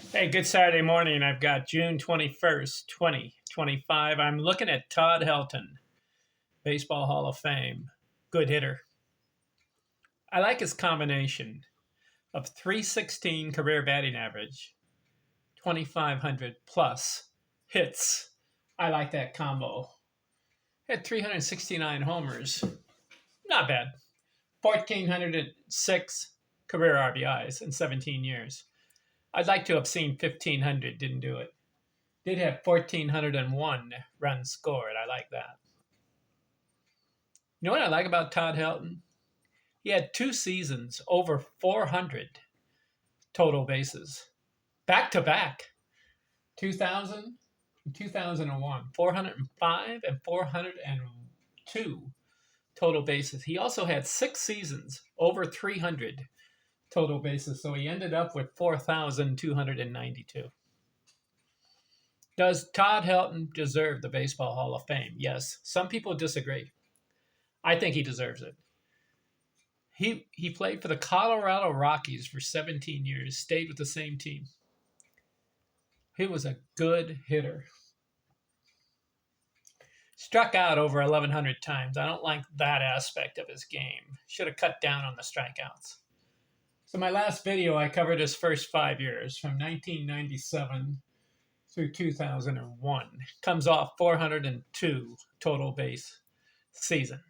Hey, good Saturday morning. I've got June 21st, 2025. I'm looking at Todd Helton, Baseball Hall of Fame. Good hitter. I like his combination of 316 career batting average, 2,500 plus hits. I like that combo. Had 369 homers. Not bad. 1,406 career RBIs in 17 years. I'd like to have seen 1,500, didn't do it. Did have 1,401 runs scored. I like that. You know what I like about Todd Helton? He had 2 seasons over 400 total bases, back to back, 2000 and 2001, 405 and 402 total bases. He also had 6 seasons over 300 total bases, so he ended up with 4,292. Does Todd Helton deserve the Baseball Hall of Fame? Yes. Some people disagree. I think he deserves it. He played for the Colorado Rockies for 17 years, stayed with the same team. He was a good hitter. Struck out over 1,100 times. I don't like that aspect of his game. Should have cut down on the strikeouts. So my last video, I covered his first 5 years, from 1997 through 2001. Comes off 402 total base season.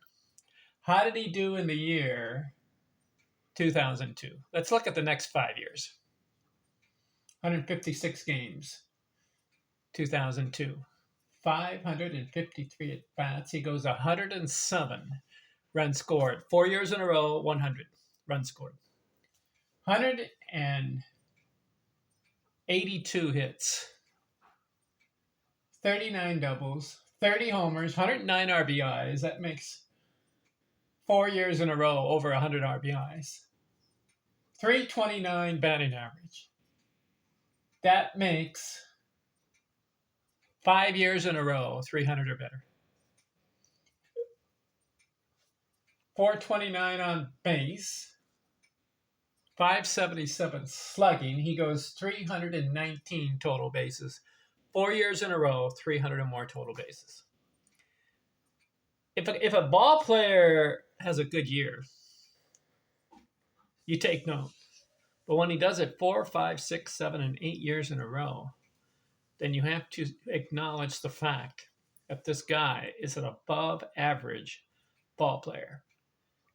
How did he do in the year 2002? Let's look at the next 5 years. 156 games, 2002. 553 at-bats. He goes 107 runs scored. 4 years in a row, 100 runs scored. 182 hits. 39 doubles, 30 homers, 109 RBIs. That makes 4 years in a row over 100 RBIs. 329 batting average. That makes 5 years in a row, 300 or better. 429 on base. 577 slugging. He goes 319 total bases. 4 years in a row, 300 or more total bases. If a ball player has a good year, you take note. But when he does it 4, 5, 6, 7, and 8 years in a row, then you have to acknowledge the fact that this guy is an above average ball player.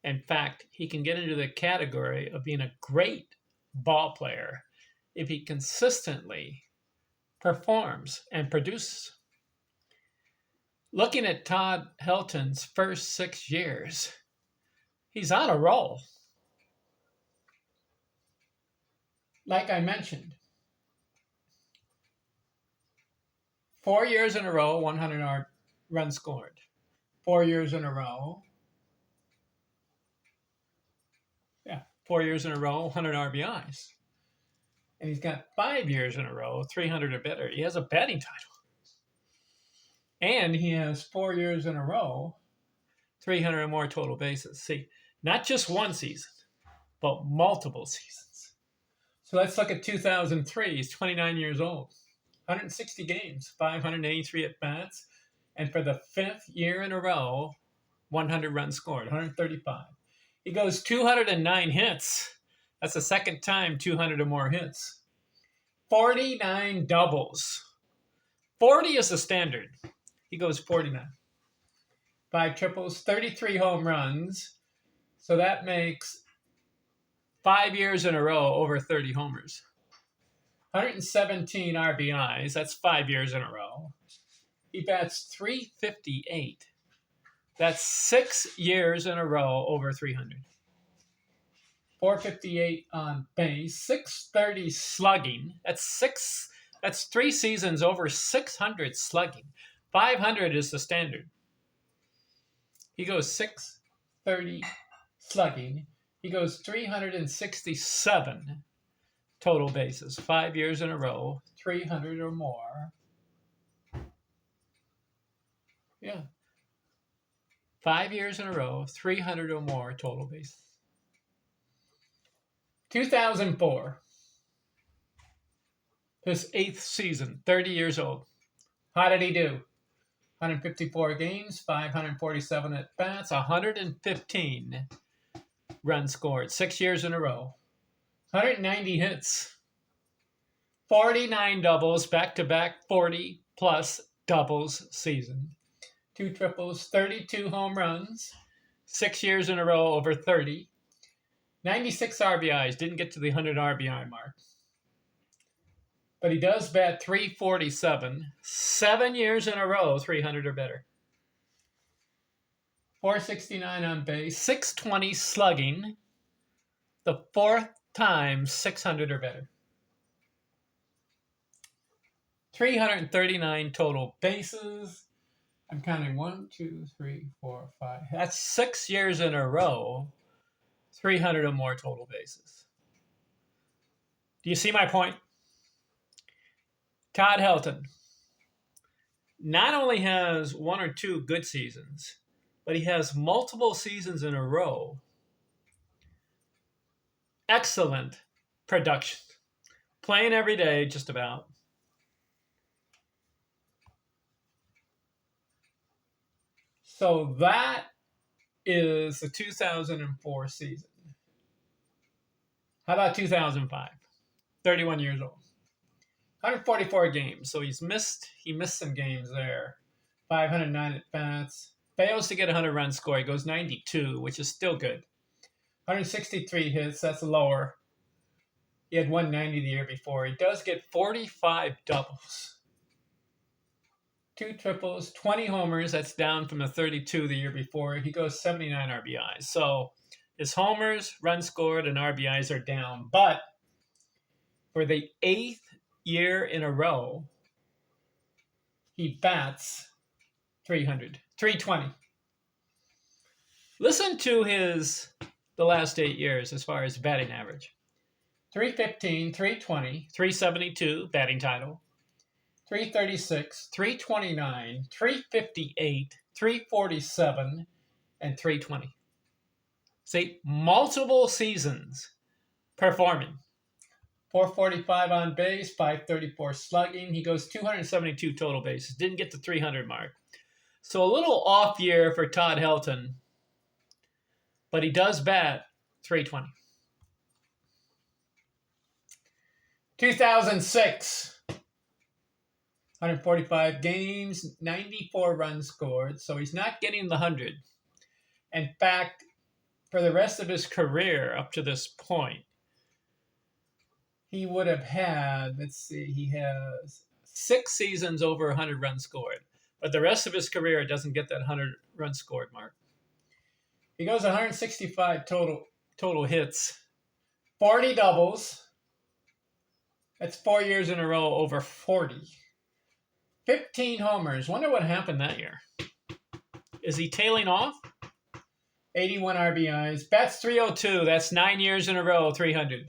In fact, he can get into the category of being a great ball player if he consistently performs and produces. Looking at Todd Helton's first 6 years, he's on a roll. Like I mentioned, 4 years in a row, 100 runs scored. 4 years in a row. 4 years in a row, 100 RBIs. And he's got 5 years in a row, 300 or better. He has a batting title. And he has 4 years in a row, 300 or more total bases. See, not just one season, but multiple seasons. So let's look at 2003. He's 29 years old. 160 games, 583 at-bats. And for the 5th year in a row, 100 runs scored, 135. He goes 209 hits. That's the second time 200 or more hits. 49 doubles. 40 is the standard. He goes 49. 5 triples, 33 home runs. So that makes 5 years in a row over 30 homers. 117 RBIs. That's 5 years in a row. He bats .358. That's 6 years in a row over 300. 458 on base, 630 slugging. That's 3 seasons over 600 slugging. 500 is the standard. He goes 630 slugging. He goes 367 total bases. 5 years in a row, 300 or more. Yeah. 5 years in a row, 300 or more total bases. 2004. His 8th season, 30 years old. How did he do? 154 games, 547 at bats, 115 runs scored, 6 years in a row. 190 hits, 49 doubles, back-to-back 40-plus doubles season. 2 triples, 32 home runs, 6 years in a row over 30. 96 RBIs, didn't get to the 100 RBI mark. But he does bat .347, 7 years in a row, 300 or better. 469 on base, 620 slugging, the 4th time 600 or better. 339 total bases. I'm counting 1, 2, 3, 4, 5. That's 6 years in a row, 300 or more total bases. Do you see my point? Todd Helton not only has 1 or 2 good seasons, but he has multiple seasons in a row. Excellent production. Playing every day, just about. So that is the 2004 season. How about 2005? 31 years old. 144 games. So he missed some games there. 509 at bats. Fails to get 100 runs scored. He goes 92, which is still good. 163 hits. That's lower. He had 190 the year before. He does get 45 doubles. 2 triples, 20 homers. That's down from the 32 the year before. He goes 79 RBIs. So his homers, runs scored, and RBIs are down. But for the 8th year in a row, he bats 320. Listen to the last 8 years as far as batting average. 315, 320, 372 batting title. 336, 329, 358, 347, and 320. See, multiple seasons performing. 445 on base, 534 slugging. He goes 272 total bases. Didn't get the 300 mark. So a little off year for Todd Helton, but he does bat 320. 2006. 145 games, 94 runs scored, so he's not getting the 100. In fact, for the rest of his career up to this point, he would have had, he has 6 seasons over 100 runs scored. But the rest of his career doesn't get that 100 runs scored mark. He goes 165 total hits, 40 doubles. That's 4 years in a row over 40. 15 homers. Wonder what happened that year. Is he tailing off? 81 RBIs. Bats .302. That's 9 years in a row, 300.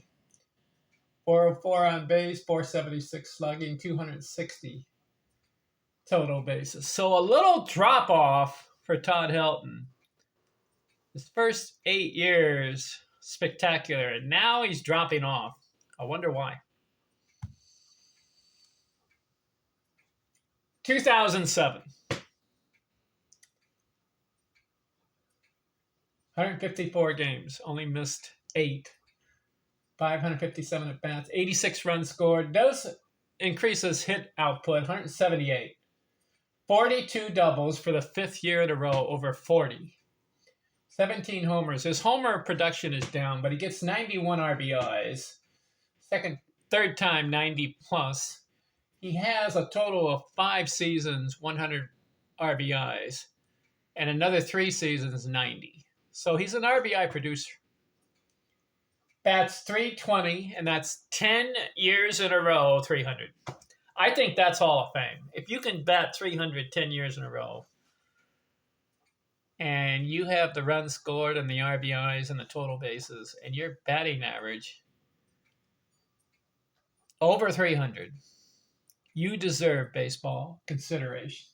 404 on base, 476 slugging, 260 total bases. So a little drop off for Todd Helton. His first 8 years, spectacular. And now he's dropping off. I wonder why. 2007. 154 games, only missed 8. 557 at bats, 86 runs scored. Does increase his hit output, 178. 42 doubles for the 5th year in a row, over 40. 17 homers. His homer production is down, but he gets 91 RBIs. Third time 90 plus. He has a total of 5 seasons, 100 RBIs, and another 3 seasons, 90. So he's an RBI producer. Bats .320, and that's 10 years in a row, 300. I think that's Hall of Fame. If you can bat 300 10 years in a row, and you have the runs scored and the RBIs and the total bases, and your batting average over 300, you deserve baseball consideration.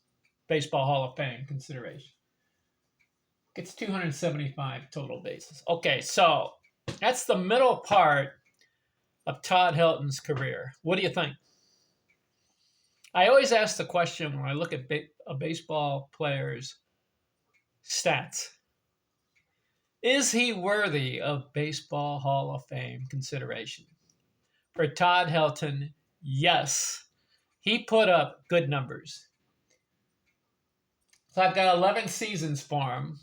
Baseball Hall of Fame consideration. Gets 275 total bases. Okay, so that's the middle part of Todd Helton's career. What do you think? I always ask the question when I look at a baseball player's stats. Is he worthy of Baseball Hall of Fame consideration? For Todd Helton, yes. He put up good numbers. So I've got 11 seasons for him.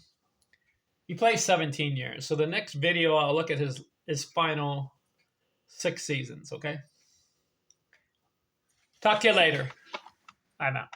He plays 17 years. So the next video, I'll look at his final 6 seasons, okay? Talk to you later. I'm out.